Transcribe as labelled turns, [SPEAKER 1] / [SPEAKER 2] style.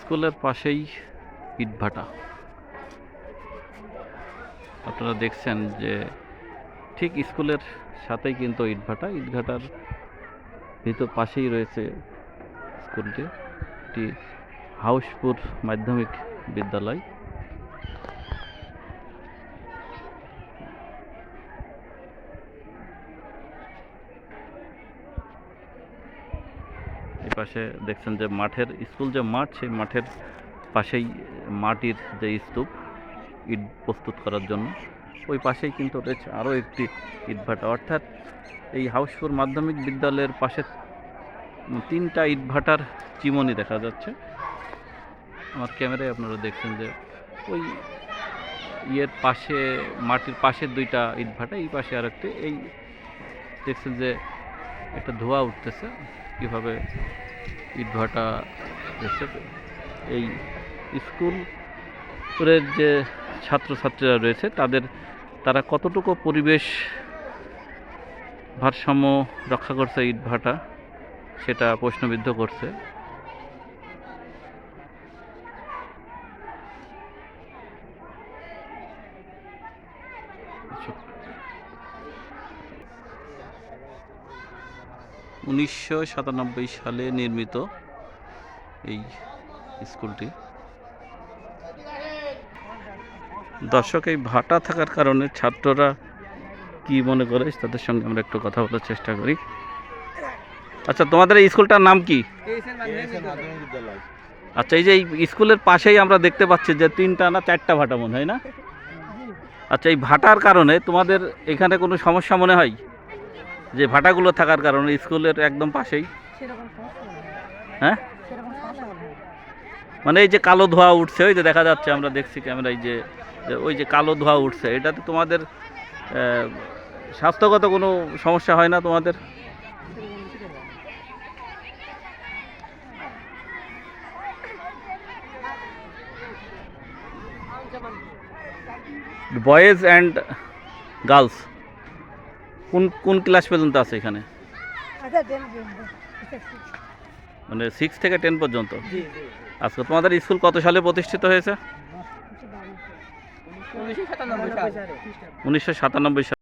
[SPEAKER 1] স্কুলের পাশেই ইটভাটা। আপনারা দেখছেন যে ঠিক স্কুলের সাথেই কিন্তু ইটভাটার ভিতর পাশেই রয়েছে স্কুলটি। এটি হাউসপুর মাধ্যমিক বিদ্যালয়। এই পাশে দেখছেন যে মাঠের স্কুল যে মাঠ, সেই মাঠের পাশেই মাটির যে স্তূপ ইট প্রস্তুত করার জন্য, ওই পাশেই কিন্তু রয়েছে আরও একটি ইটভাটা। অর্থাৎ এই হাউসপুর মাধ্যমিক বিদ্যালয়ের পাশে 3টা ইটভাটার চিমনি দেখা যাচ্ছে। আমার ক্যামেরায় আপনারা দেখছেন যে ওই ইয়ের পাশে, মাটির পাশে 2টা ইটভাটা, এই পাশে আর একটি। এই দেখছেন যে একটা ধোঁয়া উঠতেছে, কীভাবে ইটভাটা দেখছে। এই স্কুলের যে ছাত্রছাত্রীরা রয়েছে তারা কতটুকু পরিবেশ ভারসাম্য রক্ষা করছে ইটভাটা, সেটা প্রশ্নবিদ্ধ করছে। (1997) সালে নির্মিত এই স্কুলটি। দর্শক, এই ভাটা থাকার কারণে ছাত্ররা কি মনে করে তাদের সঙ্গে আমরা একটু কথা বলার চেষ্টা করি। আচ্ছা, তোমাদের এই স্কুলটার নাম কি? আচ্ছা, এই যে এই স্কুলের পাশেই আমরা দেখতে পাচ্ছি যে 3টা না 4টা ভাটা মনে হয় না? আচ্ছা, এই ভাটার কারণে তোমাদের এখানে কোনো সমস্যা মনে হয়? যে ভাটাগুলো থাকার কারণে স্কুলের একদম পাশেই, হ্যাঁ, মানে এই যে কালো ধোঁয়া উঠছে, ওই যে দেখা যাচ্ছে, আমরা দেখছি ক্যামেরায় যে ওই যে কালো ধোঁয়া উঠছে, এটাতে তোমাদের স্বাস্থ্যগত কোনো সমস্যা হয় না তোমাদের? বয়েজ অ্যান্ড গার্লস কোন কোন ক্লাস পর্যন্ত আছে এখানে? মানে 6 থেকে 10 পর্যন্ত। আচ্ছা, তোমাদের স্কুল কত সালে প্রতিষ্ঠিত হয়েছে? 1997 সালে।